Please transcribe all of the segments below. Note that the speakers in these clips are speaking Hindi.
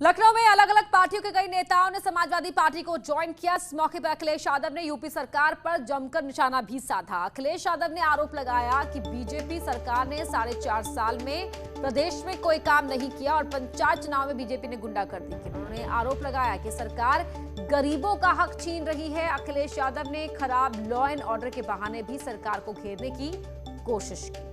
लखनऊ में अलग अलग पार्टियों के कई नेताओं ने समाजवादी पार्टी को ज्वाइन किया। इस मौके पर अखिलेश यादव ने यूपी सरकार पर जमकर निशाना भी साधा। अखिलेश यादव ने आरोप लगाया कि बीजेपी सरकार ने 4.5 साल में प्रदेश में कोई काम नहीं किया और पंचायत चुनाव में बीजेपी ने गुंडागर्दी की। उन्होंने आरोप लगाया कि सरकार गरीबों का हक छीन रही है। अखिलेश यादव ने खराब लॉ एंड ऑर्डर के बहाने भी सरकार को घेरने की कोशिश की।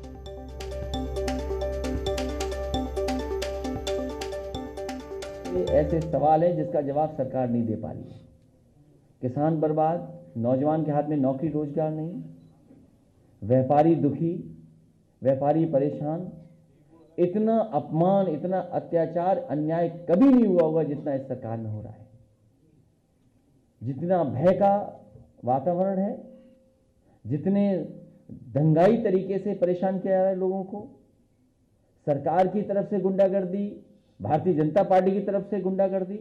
ऐसे सवाल है जिसका जवाब सरकार नहीं दे पा रही है। किसान बर्बाद, नौजवान के हाथ में नौकरी रोजगार नहीं, व्यापारी दुखी, व्यापारी परेशान। इतना अपमान, इतना अत्याचार, अन्याय कभी नहीं हुआ होगा जितना इस सरकार में हो रहा है। जितना भय का वातावरण है, जितने दंगाई तरीके से परेशान किया जा रहा है लोगों को, सरकार की तरफ से गुंडागर्दी, भारतीय जनता पार्टी की तरफ से गुंडागर्दी,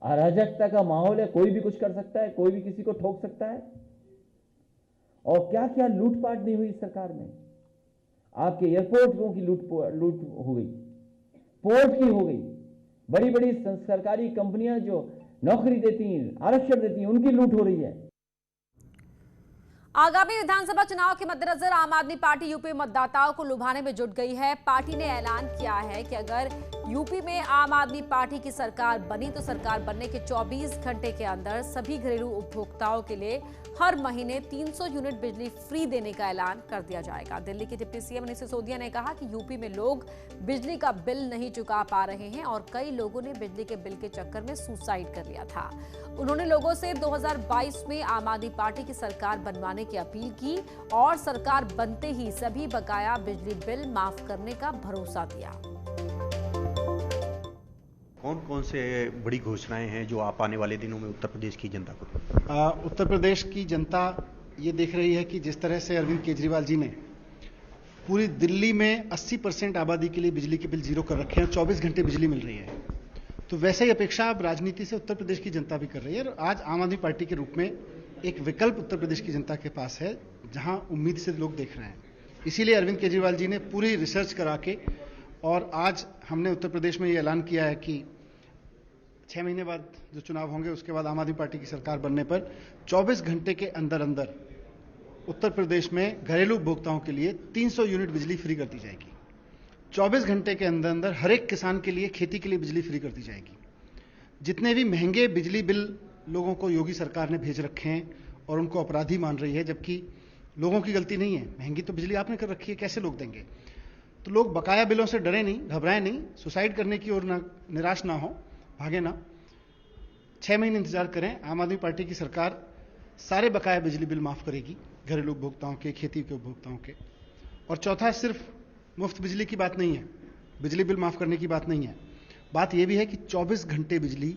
अराजकता का माहौल है। कोई भी कुछ कर सकता है, कोई भी किसी को ठोक सकता है। और क्या क्या लूटपाट नहीं हुई इस सरकार में। आपके एयरपोर्टों की लूट हो गई, पोर्ट की हो गई, बड़ी बड़ी सरकारी कंपनियां जो नौकरी देती हैं, आरक्षण देती हैं, उनकी लूट हो रही है। आगामी विधानसभा चुनाव के मद्देनजर आम आदमी पार्टी यूपी मतदाताओं को लुभाने में जुट गई है। पार्टी ने ऐलान किया है कि अगर यूपी में आम आदमी पार्टी की सरकार बनी तो सरकार बनने के 24 घंटे के अंदर सभी घरेलू उपभोक्ताओं के लिए हर महीने 300 यूनिट बिजली फ्री देने का ऐलान कर दिया जाएगा। दिल्ली के डिप्टी सीएम मनीष सिसोदिया ने कहा कि यूपी में लोग बिजली का बिल नहीं चुका पा रहे हैं और कई लोगों ने बिजली के बिल के चक्कर में सुसाइड कर लिया था। उन्होंने लोगों से 2022 में आम आदमी पार्टी की सरकार बनवाने की अपील की और सरकार बनते ही सभी बकाया बिजली बिल माफ करने का भरोसा दिया। कौन कौन से बड़ी घोषणाएं हैं जो आप आने वाले दिनों में उत्तर प्रदेश की जनता को? उत्तर प्रदेश की जनता ये देख रही है कि जिस तरह से अरविंद केजरीवाल जी ने पूरी दिल्ली में 80% आबादी के लिए बिजली के बिल जीरो कर रखे हैं, 24 घंटे बिजली मिल रही है, तो वैसे ही अपेक्षा अब राजनीति से उत्तर प्रदेश की जनता भी कर रही है। और आज आम आदमी पार्टी के रूप में एक विकल्प उत्तर प्रदेश की जनता के पास है, जहां उम्मीद से लोग देख रहे हैं। इसीलिए अरविंद केजरीवाल जी ने पूरी रिसर्च करा के और आज हमने उत्तर प्रदेश में ये ऐलान किया है कि 6 महीने बाद जो चुनाव होंगे उसके बाद आम आदमी पार्टी की सरकार बनने पर 24 घंटे के अंदर अंदर उत्तर प्रदेश में घरेलू उपभोक्ताओं के लिए 300 यूनिट बिजली फ्री कर दी जाएगी। 24 घंटे के अंदर अंदर हर एक किसान के लिए, खेती के लिए बिजली फ्री कर दी जाएगी। जितने भी महंगे बिजली बिल लोगों को योगी सरकार ने भेज रखे हैं और उनको अपराधी मान रही है, जबकि लोगों की गलती नहीं है। महंगी तो बिजली आपने कर रखी है, कैसे लोग देंगे? तो लोग बकाया बिलों से डरे नहीं, घबराए नहीं, सुसाइड करने की ओर निराश ना हो, भागे ना। 6 महीने इंतजार करें, आम आदमी पार्टी की सरकार सारे बकाया बिजली बिल माफ करेगी, घरेलू उपभोक्ताओं के, खेती के उपभोक्ताओं के। और चौथा, सिर्फ मुफ्त बिजली की बात नहीं है, बिजली बिल माफ करने की बात नहीं है, बात यह भी है कि 24 घंटे बिजली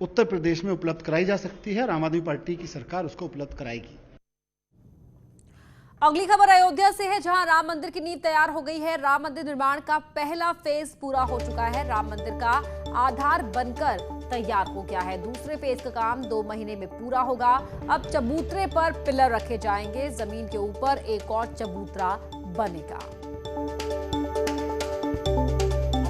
उत्तर प्रदेश में उपलब्ध कराई जा सकती है और आम आदमी पार्टी की सरकार उसको उपलब्ध कराएगी। अगली खबर अयोध्या से है, जहां राम मंदिर की नींव तैयार हो गई है। राम मंदिर निर्माण का पहला फेज पूरा हो चुका है। राम मंदिर का आधार बनकर तैयार हो गया है। दूसरे फेज का काम 2 महीने में पूरा होगा। अब चबूतरे पर पिलर रखे जाएंगे, जमीन के ऊपर एक और चबूतरा बनेगा।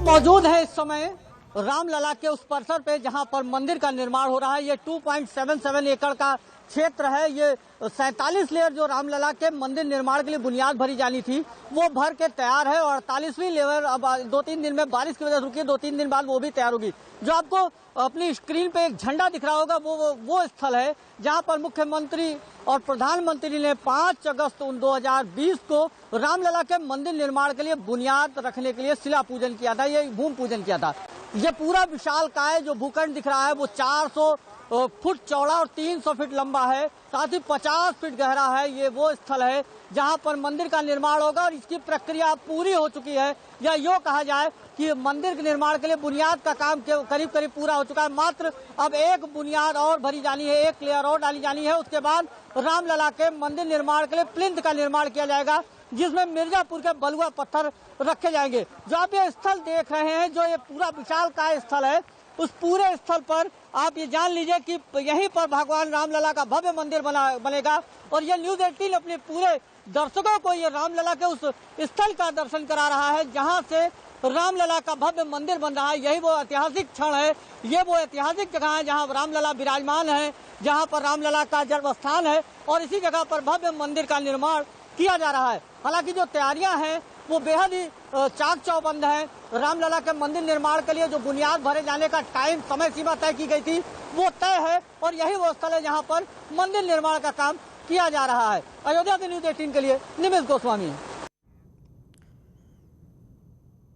मौजूद है इस समय रामलला के उस परिसर पे जहां पर मंदिर का निर्माण हो रहा है। ये 2.77 एकड़ का क्षेत्र है। ये 47 लेयर जो रामलला के मंदिर निर्माण के लिए बुनियाद भरी जानी थी वो भर के तैयार है और 48वीं लेयर अब 2-3 दिन में, बारिश की वजह से रुकी है, 2-3 दिन बाद वो भी तैयार होगी। जो आपको अपनी स्क्रीन पे एक झंडा दिख रहा होगा वो स्थल है जहां पर मुख्यमंत्री और प्रधानमंत्री ने 5 अगस्त 2020 को रामलला के मंदिर निर्माण के लिए बुनियाद रखने के लिए शिला पूजन किया था, ये भूमि पूजन किया था। ये पूरा विशालकाय जो भूखंड दिख रहा है वो 400 फुट चौड़ा और 300 फीट लंबा है, साथ ही 50 फीट गहरा है। ये वो स्थल है जहां पर मंदिर का निर्माण होगा और इसकी प्रक्रिया पूरी हो चुकी है, या यूँ कहा जाए कि मंदिर के निर्माण के लिए बुनियाद का काम करीब करीब पूरा हो चुका है। मात्र अब एक बुनियाद और भरी जानी है, एक लेयर और डाली जानी है। उसके बाद रामलला के मंदिर निर्माण के लिए प्लिंथ का निर्माण किया जाएगा, जिसमें मिर्जापुर के बलुआ पत्थर रखे जाएंगे। जो आप ये स्थल देख रहे हैं, जो ये पूरा विशालकाय स्थल है, उस पूरे स्थल पर आप ये जान लीजिए कि यहीं पर भगवान रामलला का भव्य मंदिर बनेगा। और ये न्यूज़ 18 अपने पूरे दर्शकों को ये रामलला के उस स्थल का दर्शन करा रहा है जहां से रामलला का भव्य मंदिर बन रहा है। यही वो ऐतिहासिक क्षण है, ये वो ऐतिहासिक जगह है जहाँ रामलला विराजमान है, जहाँ पर रामलला का जन्म स्थान है और इसी जगह पर भव्य मंदिर का निर्माण किया जा रहा है। हालांकि जो तैयारियां हैं वो बेहद ही चाक चौबंद है। रामलला के मंदिर निर्माण के लिए जो बुनियाद भरे जाने का टाइम समय सीमा तय की गई थी वो तय है और यही वो स्थल है जहाँ पर मंदिर निर्माण का काम किया जा रहा है। अयोध्या से न्यूज़ 18 के लिए निमिष गोस्वामी।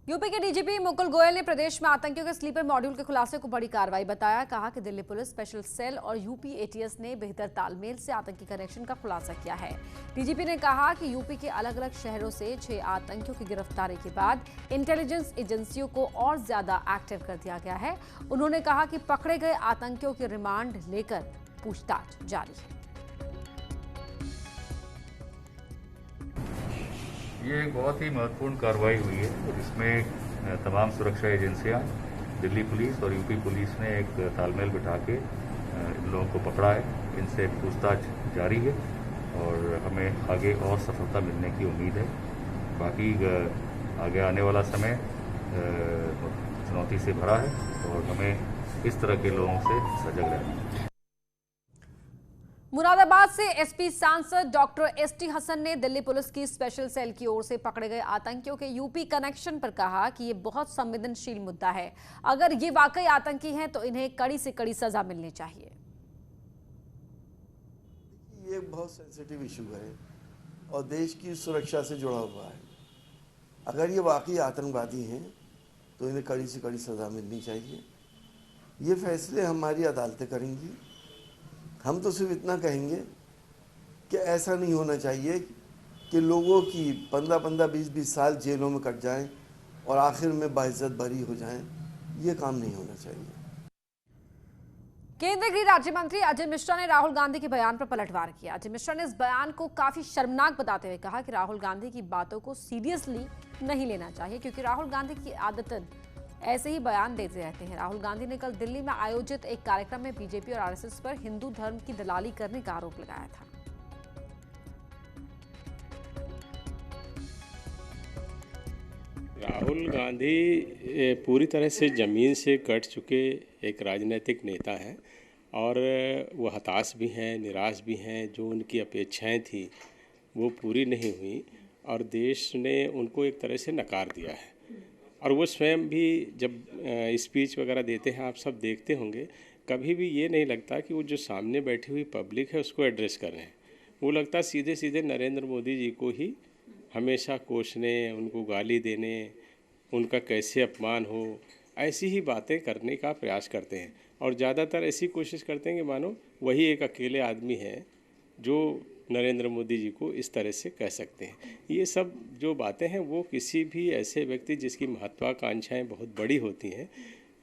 यूपी के डीजीपी मुकुल गोयल ने प्रदेश में आतंकियों के स्लीपर मॉड्यूल के खुलासे को बड़ी कार्रवाई बताया। कहा कि दिल्ली पुलिस स्पेशल सेल और यूपी एटीएस ने बेहतर तालमेल से आतंकी कनेक्शन का खुलासा किया है। डीजीपी ने कहा कि यूपी के अलग अलग शहरों से 6 आतंकियों की गिरफ्तारी के बाद इंटेलिजेंस एजेंसियों को और ज्यादा एक्टिव कर दिया गया है। उन्होंने कहा कि पकड़े गए आतंकियों की रिमांड लेकर पूछताछ जारी है। ये एक बहुत ही महत्वपूर्ण कार्रवाई हुई है जिसमें तमाम सुरक्षा एजेंसियां, दिल्ली पुलिस और यूपी पुलिस ने एक तालमेल बिठा के इन लोगों को पकड़ा है। इनसे पूछताछ जारी है और हमें आगे और सफलता मिलने की उम्मीद है। बाकी आगे आने वाला समय चुनौती से भरा है और हमें इस तरह के लोगों से सजग रहना है। मुरादाबाद से एसपी सांसद डॉक्टर एसटी हसन ने दिल्ली पुलिस की स्पेशल सेल की ओर से पकड़े गए आतंकियों के यूपी कनेक्शन पर कहा कि ये बहुत संवेदनशील मुद्दा है। अगर ये वाकई आतंकी हैं तो इन्हें कड़ी से कड़ी सजा मिलनी चाहिए। ये बहुत सेंसिटिव इशू है और देश की सुरक्षा से जुड़ा हुआ है। अगर ये वाकई आतंकवादी हैं तो इन्हें कड़ी से कड़ी सजा मिलनी चाहिए। ये फैसले हमारी अदालतें करेंगी। हम तो सिर्फ इतना कहेंगे कि ऐसा नहीं होना चाहिए कि लोगों की 15-15, 20-20 साल जेलों में कट जाएं और आखिर में बाइज्जत बरी हो जाएं। ये काम नहीं होना चाहिए। केंद्रीय गृह राज्य मंत्री अजय मिश्रा ने राहुल गांधी के बयान पर पलटवार किया। अजय मिश्रा ने इस बयान को काफी शर्मनाक बताते हुए कहा कि राहुल गांधी की बातों को सीरियसली नहीं लेना चाहिए क्योंकि राहुल गांधी की आदतन ऐसे ही बयान देते रहते हैं। राहुल गांधी ने कल दिल्ली में आयोजित एक कार्यक्रम में बीजेपी और आरएसएस पर हिंदू धर्म की दलाली करने का आरोप लगाया था। राहुल गांधी पूरी तरह से ज़मीन से कट चुके एक राजनीतिक नेता हैं और वो हताश भी हैं, निराश भी हैं। जो उनकी अपेक्षाएं थी वो पूरी नहीं हुई और देश ने उनको एक तरह से नकार दिया है। और वो स्वयं भी जब स्पीच वगैरह देते हैं, आप सब देखते होंगे, कभी भी ये नहीं लगता कि वो जो सामने बैठी हुई पब्लिक है उसको एड्रेस कर रहे हैं। वो लगता सीधे सीधे नरेंद्र मोदी जी को ही हमेशा कोसने, उनको गाली देने, उनका कैसे अपमान हो, ऐसी ही बातें करने का प्रयास करते हैं। और ज़्यादातर ऐसी कोशिश करते हैं कि मानो वही एक अकेले आदमी है जो नरेंद्र मोदी जी को इस तरह से कह सकते हैं। ये सब जो बातें हैं वो किसी भी ऐसे व्यक्ति जिसकी महत्वाकांक्षाएं बहुत बड़ी होती हैं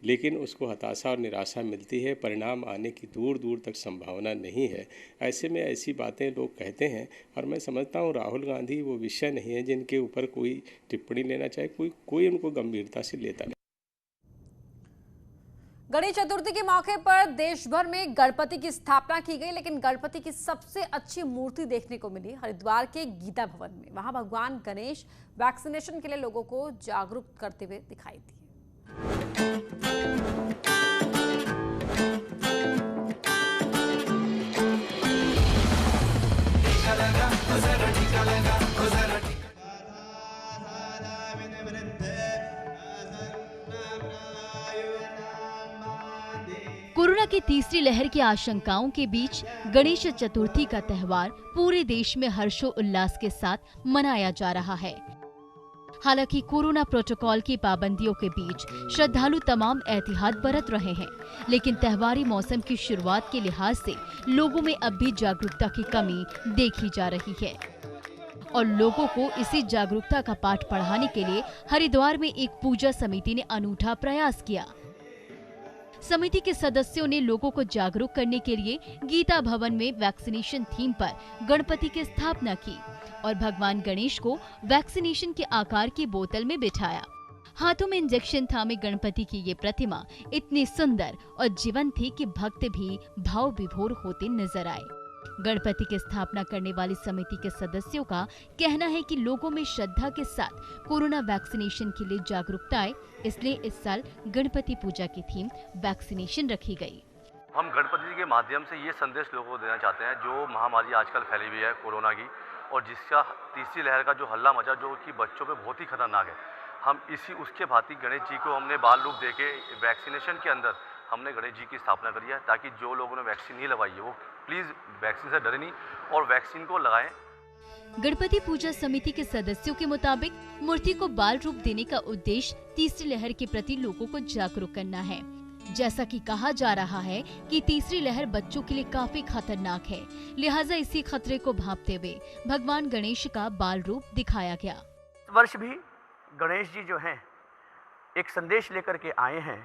लेकिन उसको हताशा और निराशा मिलती है, परिणाम आने की दूर दूर तक संभावना नहीं है, ऐसे में ऐसी बातें लोग कहते हैं। और मैं समझता हूँ राहुल गांधी वो विषय नहीं है जिनके ऊपर कोई टिप्पणी लेना चाहे, कोई उनको गंभीरता से लेता नहीं। गणेश चतुर्थी के मौके पर देश भर में गणपति की स्थापना की गई, लेकिन गणपति की सबसे अच्छी मूर्ति देखने को मिली हरिद्वार के गीता भवन में। वहां भगवान गणेश वैक्सीनेशन के लिए लोगों को जागरूक करते हुए दिखाई दिए। कोरोना की तीसरी लहर की आशंकाओं के बीच गणेश चतुर्थी का त्यौहार पूरे देश में हर्षोल्लास के साथ मनाया जा रहा है। हालांकि कोरोना प्रोटोकॉल की पाबंदियों के बीच श्रद्धालु तमाम एहतियात बरत रहे हैं, लेकिन त्योहारी मौसम की शुरुआत के लिहाज से लोगों में अब भी जागरूकता की कमी देखी जा रही है और लोगों को इसी जागरूकता का पाठ पढ़ाने के लिए हरिद्वार में एक पूजा समिति ने अनूठा प्रयास किया। समिति के सदस्यों ने लोगों को जागरूक करने के लिए गीता भवन में वैक्सीनेशन थीम पर गणपति की स्थापना की और भगवान गणेश को वैक्सीनेशन के आकार की बोतल में बिठाया। हाथों में इंजेक्शन थामे गणपति की ये प्रतिमा इतनी सुंदर और जीवंत थी कि भक्त भी भाव विभोर होते नजर आए। गणपति की स्थापना करने वाली समिति के सदस्यों का कहना है कि लोगों में श्रद्धा के साथ कोरोना वैक्सीनेशन के लिए जागरूकता आए, इसलिए इस साल गणपति पूजा की थीम वैक्सीनेशन रखी गई। हम गणपति जी के माध्यम से ये संदेश लोगों को देना चाहते हैं, जो महामारी आजकल फैली हुई है कोरोना की, और जिसका तीसरी लहर का जो हल्ला मचा, जो कि बच्चों पे बहुत ही खतरनाक है। हम उसके भांति गणेश जी को हमने बाल रूप देके वैक्सीनेशन के अंदर हमने गणेश जी की स्थापना करी है, ताकि जो लोगों ने वैक्सीन नहीं लगवाई है वो प्लीज वैक्सीन से डरे नहीं और वैक्सीन को लगाएं। गणपति पूजा समिति के सदस्यों के मुताबिक मूर्ति को बाल रूप देने का उद्देश्य तीसरी लहर के प्रति लोगों को जागरूक करना है। जैसा कि कहा जा रहा है कि तीसरी लहर बच्चों के लिए काफी खतरनाक है, लिहाजा इसी खतरे को भांपते हुए भगवान गणेश का बाल रूप दिखाया गया। इस वर्ष भी गणेश जी जो हैं एक संदेश लेकर के आए हैं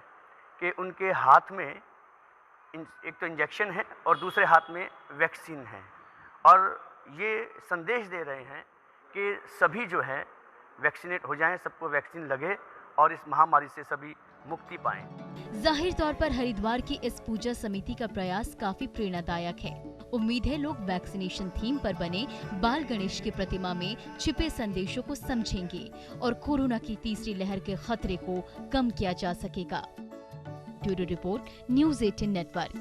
कि उनके हाथ में एक तो इंजेक्शन है और दूसरे हाथ में वैक्सीन है, और ये संदेश दे रहे हैं कि सभी जो है वैक्सीनेट हो जाएं, सबको वैक्सीन लगे और इस महामारी से सभी मुक्ति पाएं। जाहिर तौर पर हरिद्वार की इस पूजा समिति का प्रयास काफी प्रेरणादायक है। उम्मीद है लोग वैक्सीनेशन थीम पर बने बाल गणेश की प्रतिमा में छिपे संदेशों को समझेंगे और कोरोना की तीसरी लहर के खतरे को कम किया जा सकेगा। Bureau report, news 18 network.